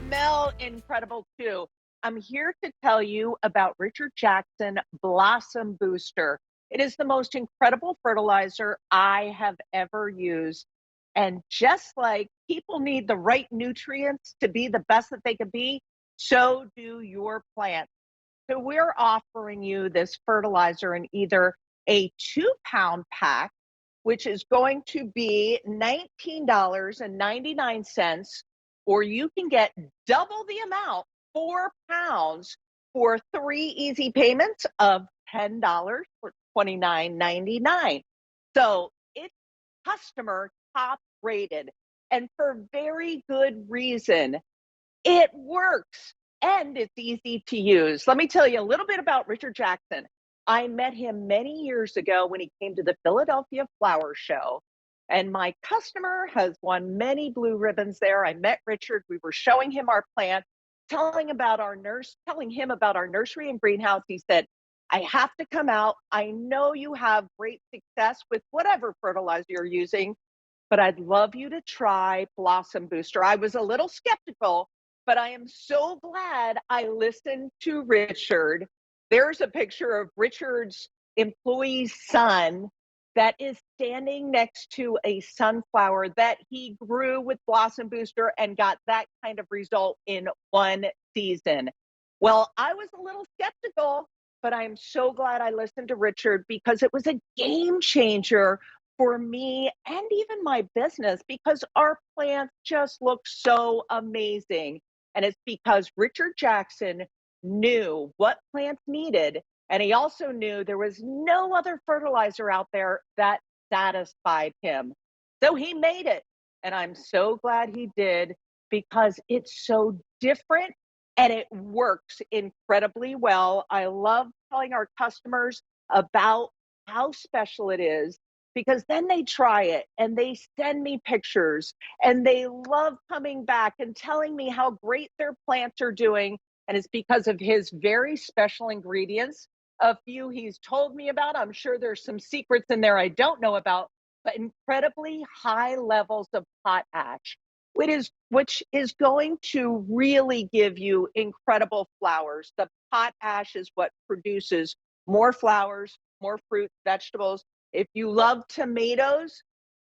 smell incredible too. I'm here to tell you about Richard Jackson Blossom Booster. It is the most incredible fertilizer I have ever used. And just like people need the right nutrients to be the best that they can be, so do your plants. So we're offering you this fertilizer in either a 2 pound pack, which is going to be $19.99, or you can get double the amount, 4 pounds, for 3 easy payments of $10 for $29.99. So it's customer top rated and for very good reason. It works and it's easy to use. Let me tell you a little bit about Richard Jackson. I met him many years ago when he came to the Philadelphia Flower Show, and my customer has won many blue ribbons there. I met Richard. We were showing him our plant, telling him about our nursery and greenhouse. He said, "I have to come out. I know you have great success with whatever fertilizer you're using, but I'd love you to try Blossom Booster." I was a little skeptical, but I am so glad I listened to Richard. There's a picture of Richard's employee's son that is standing next to a sunflower that he grew with Blossom Booster and got that kind of result in one season. Well, I was a little skeptical, but I'm so glad I listened to Richard because it was a game changer for me and even my business because our plants just look so amazing. And it's because Richard Jackson knew what plants needed. And he also knew there was no other fertilizer out there that satisfied him. So he made it. And I'm so glad he did because it's so different and it works incredibly well. I love telling our customers about how special it is because then they try it and they send me pictures and they love coming back and telling me how great their plants are doing. And it's because of his very special ingredients. A few he's told me about. I'm sure there's some secrets in there I don't know about, but incredibly high levels of potash, which is going to really give you incredible flowers. The potash is what produces more flowers, more fruit, vegetables. If you love tomatoes,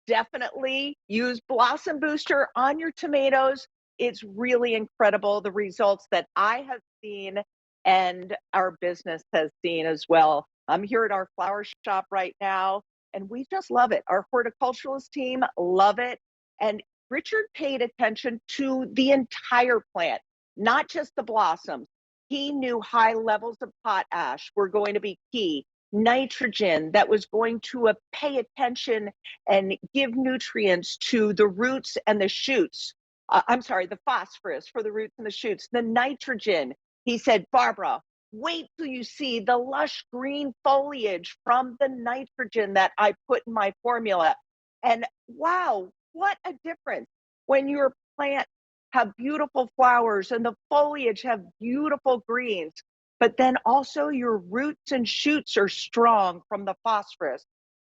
definitely use Blossom Booster on your tomatoes. It's really incredible the results that I have seen and our business has seen as well. I'm here at our flower shop right now and we just love it. Our horticulturalist team love it. And Richard paid attention to the entire plant, not just the blossoms. He knew high levels of potash were going to be key, nitrogen that was going to pay attention and give nutrients to the roots and the shoots. I'm sorry, the phosphorus for the roots and the shoots, the nitrogen. He said, "Barbara, wait till you see the lush green foliage from the nitrogen that I put in my formula." And wow, what a difference when your plant have beautiful flowers and the foliage have beautiful greens, but then also your roots and shoots are strong from the phosphorus.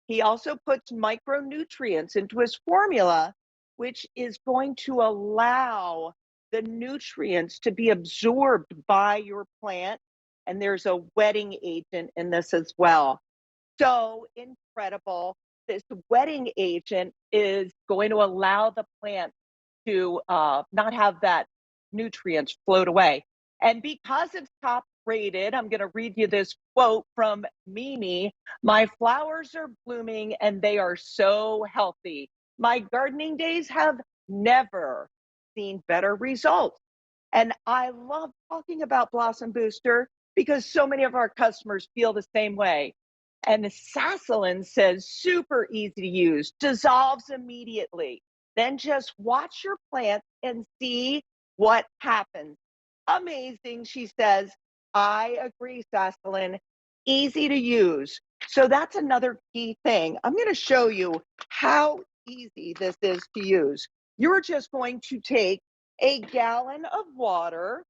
He also puts micronutrients into his formula, which is going to allow the nutrients to be absorbed by your plant. And there's a wetting agent in this as well. So incredible. This wetting agent is going to allow the plant to not have that nutrients float away. And because it's top rated, I'm going to read you this quote from Mimi. "My flowers are blooming and they are so healthy. My gardening days have never seen better results." And I love talking about Blossom Booster because so many of our customers feel the same way. And Sasselin says, "Super easy to use, dissolves immediately. Then just watch your plant and see what happens." Amazing, she says. I agree, Sasselin. Easy to use. So that's another key thing. I'm going to show you how easy this is to use. You're just going to take a gallon of water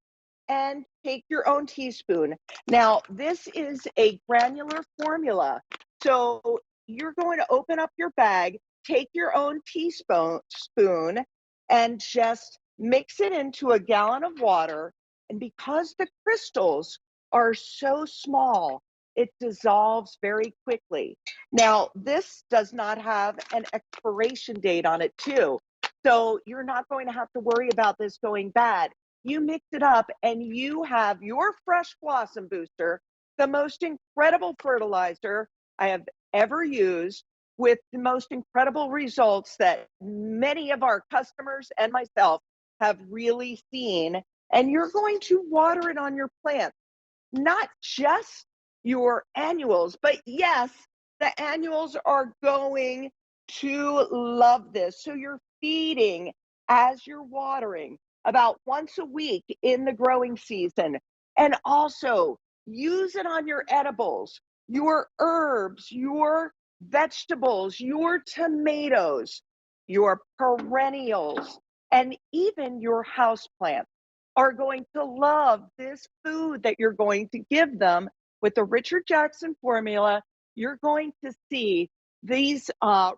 and take your own teaspoon. Now, this is a granular formula. So you're going to open up your bag, take your own teaspoon, and just mix it into a gallon of water, and because the crystals are so small, it dissolves very quickly. Now, this does not have an expiration date on it, too. So you're not going to have to worry about this going bad. You mix it up and you have your fresh blossom booster, the most incredible fertilizer I have ever used, with the most incredible results that many of our customers and myself have really seen. And you're going to water it on your plants, not just your annuals, but yes, the annuals are going to love this. So you're feeding as you're watering about once a week in the growing season. And also use it on your edibles, your herbs, your vegetables, your tomatoes, your perennials, and even your houseplants are going to love this food that you're going to give them with the Richard Jackson formula. You're going to see these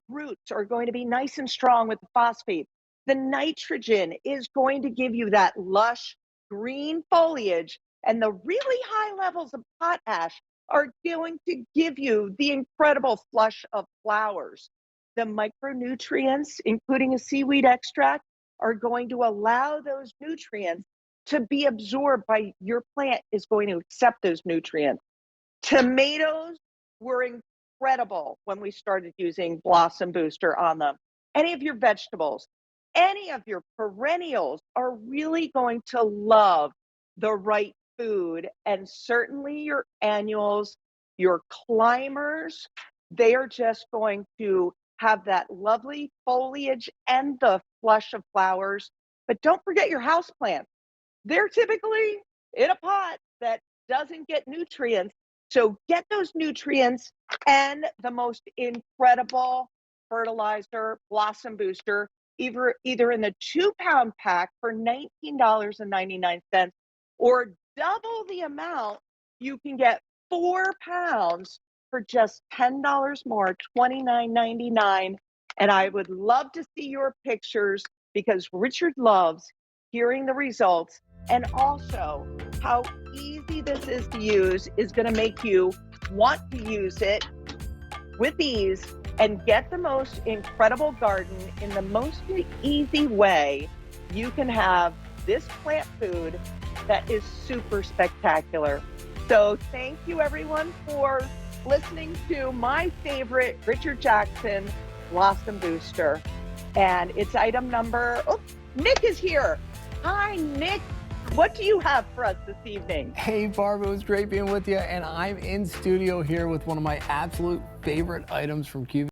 roots are going to be nice and strong with the phosphate. The nitrogen is going to give you that lush green foliage, and the really high levels of potash are going to give you the incredible flush of flowers. The micronutrients, including a seaweed extract, are going to allow those nutrients to be absorbed by your plant, is going to accept those nutrients. Tomatoes were incredible when we started using Blossom Booster on them. Any of your vegetables, any of your perennials are really going to love the right food. And certainly your annuals, your climbers, they are just going to have that lovely foliage and the flush of flowers. But don't forget your houseplants. They're typically in a pot that doesn't get nutrients. So get those nutrients and the most incredible fertilizer, Blossom Booster, either in the 2-pound pack for $19.99, or double the amount. You can get 4 pounds for just $10 more, $29.99. And I would love to see your pictures, because Richard loves hearing the results. And also, how easy this is to use is going to make you want to use it with ease and get the most incredible garden in the most easy way. You can have this plant food that is super spectacular. So thank you, everyone, for listening to my favorite Richard Jackson Blossom Booster. And it's item number, oh, Nick is here. Hi, Nick. What do you have for us this evening? Hey, Barb, it was great being with you. And I'm in studio here with one of my absolute favorite items from QVC.